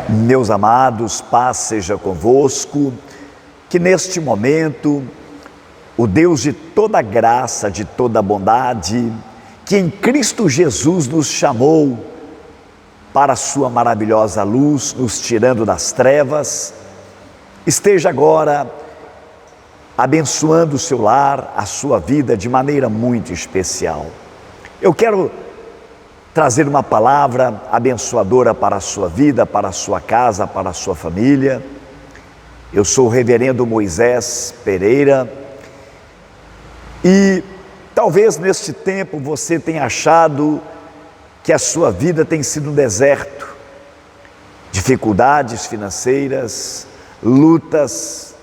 Meus amados, paz seja convosco, que neste momento o Deus de toda graça, de toda bondade, que em Cristo Jesus nos chamou para a sua maravilhosa luz, nos tirando das trevas, esteja agora abençoando o seu lar, a sua vida de maneira muito especial. Eu quero trazer uma palavra abençoadora para a sua vida, para a sua casa, para a sua família. Eu sou o reverendo Moisés Pereira e talvez neste tempo você tenha achado que a sua vida tem sido um deserto, dificuldades financeiras, lutas,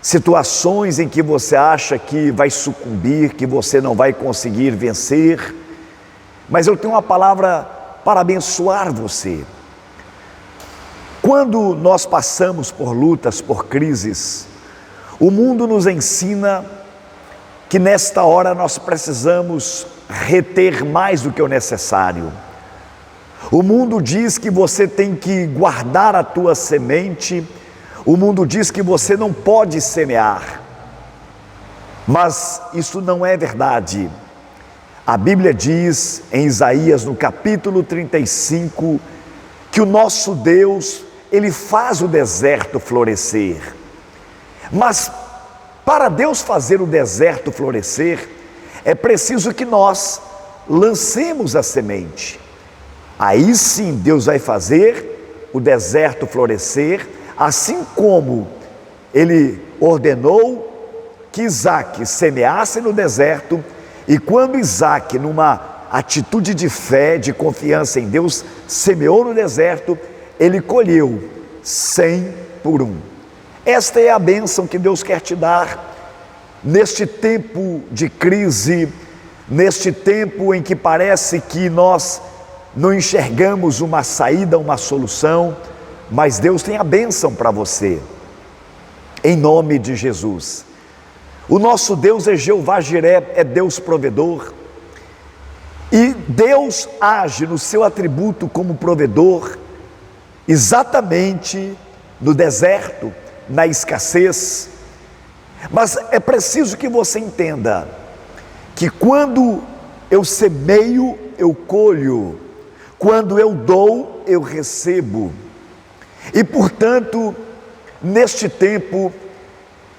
situações em que você acha que vai sucumbir, que você não vai conseguir vencer. Mas eu tenho uma palavra para abençoar você. Quando nós passamos por lutas, por crises, o mundo nos ensina que nesta hora nós precisamos reter mais do que o necessário. O mundo diz que você tem que guardar a tua semente, o mundo diz que você não pode semear, mas isso não é verdade. A Bíblia diz em Isaías, no capítulo 35, que o nosso Deus, Ele faz o deserto florescer. Mas para Deus fazer o deserto florescer, é preciso que nós lancemos a semente. Aí sim Deus vai fazer o deserto florescer, assim como Ele ordenou que Isaac semeasse no deserto. E quando Isaac, numa atitude de fé, de confiança em Deus, semeou no deserto, ele colheu 100 por 1. Esta é a bênção que Deus quer te dar neste tempo de crise, neste tempo em que parece que nós não enxergamos uma saída, uma solução, mas Deus tem a bênção para você, em nome de Jesus. O nosso Deus é Jeová Jiré, é Deus provedor, e Deus age no seu atributo como provedor, exatamente no deserto, na escassez. Mas é preciso que você entenda que quando eu semeio, eu colho, quando eu dou, eu recebo. E portanto, neste tempo,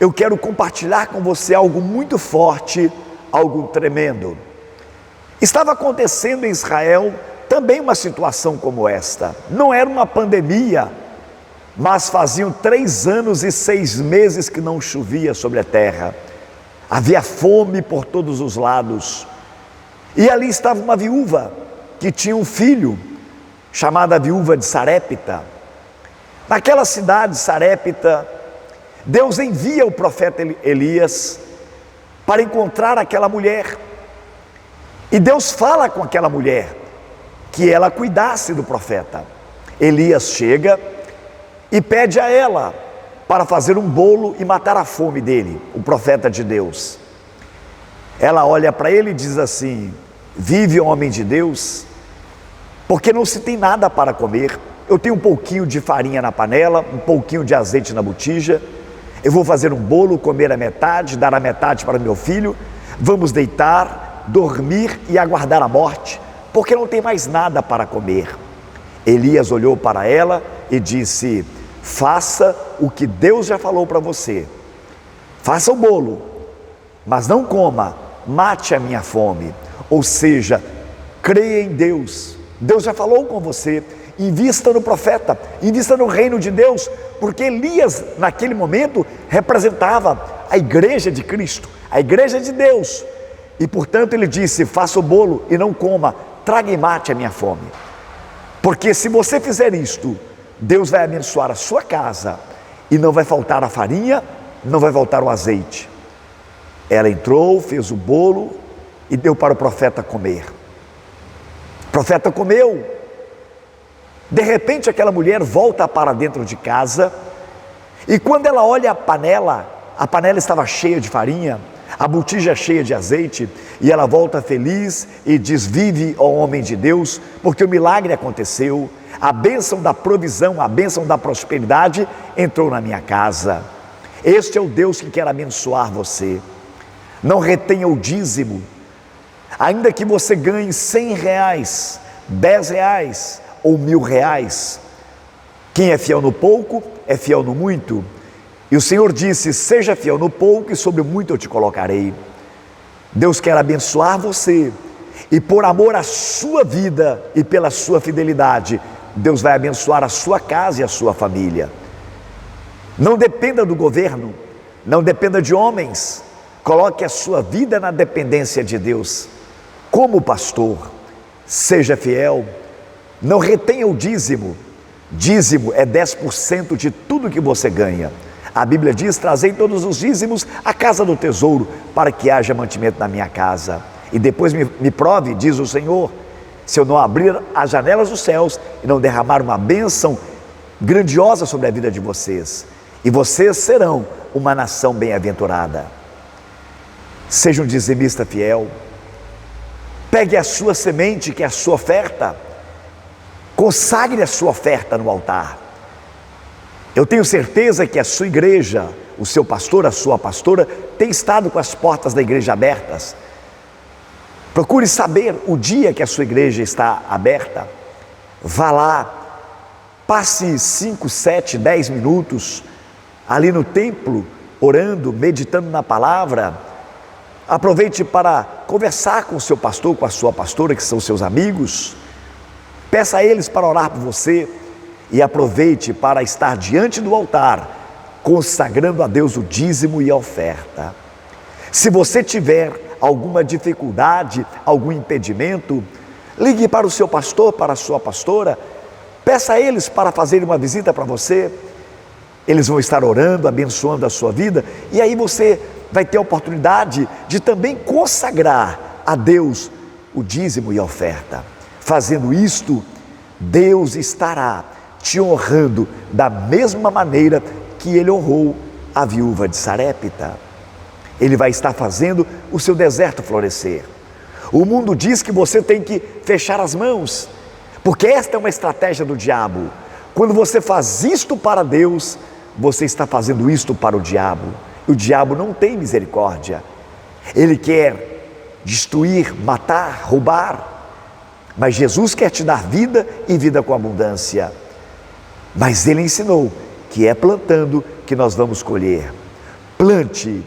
eu quero compartilhar com você algo muito forte, algo tremendo. Estava acontecendo em Israel também uma situação como esta. Não era uma pandemia, mas faziam 3 anos e 6 meses que não chovia sobre a terra. Havia fome por todos os lados. E ali estava uma viúva que tinha um filho, chamada viúva de Sarepta. Naquela cidade, Sarepta, Deus envia o profeta Elias para encontrar aquela mulher. E Deus fala com aquela mulher que ela cuidasse do profeta. Elias chega e pede a ela para fazer um bolo e matar a fome dele, o profeta de Deus. Ela olha para ele e diz assim: vive, homem de Deus, porque não se tem nada para comer. Eu tenho um pouquinho de farinha na panela, um pouquinho de azeite na botija. Eu vou fazer um bolo, comer a metade, dar a metade para meu filho. Vamos deitar, dormir e aguardar a morte, porque não tem mais nada para comer. Elias olhou para ela e disse: faça o que Deus já falou para você. Faça o bolo, mas não coma, mate a minha fome. Ou seja, creia em Deus. Deus já falou com você. Invista no profeta, invista no reino de Deus, porque Elias naquele momento representava a igreja de Cristo, a igreja de Deus. E portanto ele disse: faça o bolo e não coma, traga e mate a minha fome. Porque se você fizer isto, Deus vai abençoar a sua casa e não vai faltar a farinha, não vai faltar o azeite. Ela entrou, fez o bolo e deu para o profeta comer. O profeta comeu. De repente aquela mulher volta para dentro de casa e quando ela olha a panela estava cheia de farinha, A botija cheia de azeite e ela volta feliz e diz: vive, ó homem de Deus, porque o milagre aconteceu, a bênção da provisão, a bênção da prosperidade entrou na minha casa. Este é o Deus que quer abençoar você. Não retenha o dízimo, ainda que você ganhe R$100, R$10 ou R$1.000. Quem é fiel no pouco, é fiel no muito. E o Senhor disse: seja fiel no pouco e sobre o muito eu te colocarei. Deus quer abençoar você, e por amor à sua vida e pela sua fidelidade, Deus vai abençoar a sua casa e a sua família. Não dependa do governo, não dependa de homens, coloque a sua vida na dependência de Deus. Como pastor, seja fiel, não retenha o dízimo. Dízimo é 10% de tudo que você ganha. A Bíblia diz: trazei todos os dízimos à casa do tesouro, para que haja mantimento na minha casa. E depois me prove, diz o Senhor, se eu não abrir as janelas dos céus e não derramar uma bênção grandiosa sobre a vida de vocês. E vocês serão uma nação bem-aventurada. Seja um dizimista fiel. Pegue a sua semente, que é a sua oferta. Consagre a sua oferta no altar. Eu tenho certeza que a sua igreja, o seu pastor, a sua pastora, tem estado com as portas da igreja abertas. Procure saber o dia que a sua igreja está aberta. Vá lá, passe 5, 7, 10 minutos ali no templo, orando, meditando na palavra. Aproveite para conversar com o seu pastor, com a sua pastora, que são seus amigos. Peça a eles para orar por você. E aproveite para estar diante do altar, consagrando a Deus o dízimo e a oferta. Se você tiver alguma dificuldade, algum impedimento, ligue para o seu pastor, para a sua pastora, peça a eles para fazerem uma visita para você. Eles vão estar orando, abençoando a sua vida, e aí você vai ter a oportunidade de também consagrar a Deus o dízimo e a oferta. Fazendo isto, Deus estará te honrando da mesma maneira que Ele honrou a viúva de Sarepta. Ele vai estar fazendo o seu deserto florescer. O mundo diz que você tem que fechar as mãos, porque esta é uma estratégia do diabo. Quando você faz isto para Deus, você está fazendo isto para o diabo. O diabo não tem misericórdia. Ele quer destruir, matar, roubar. Mas Jesus quer te dar vida e vida com abundância. Mas Ele ensinou que é plantando que nós vamos colher. Plante.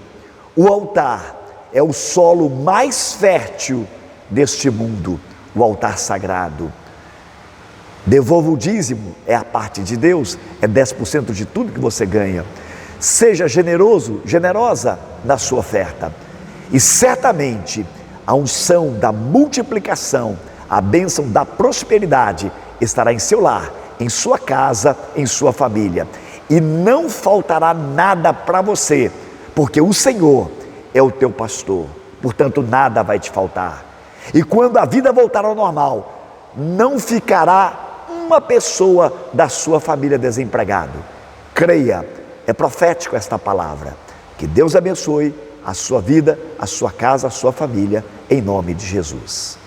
O altar é o solo mais fértil deste mundo, o altar sagrado. Devolva o dízimo, é a parte de Deus, é 10% de tudo que você ganha. Seja generoso, generosa na sua oferta. E certamente a unção da multiplicação, a bênção da prosperidade estará em seu lar, em sua casa, em sua família. E não faltará nada para você, porque o Senhor é o teu pastor, portanto nada vai te faltar. E quando a vida voltar ao normal, não ficará uma pessoa da sua família desempregado. Creia, é profético esta palavra. Que Deus abençoe a sua vida, a sua casa, a sua família, em nome de Jesus.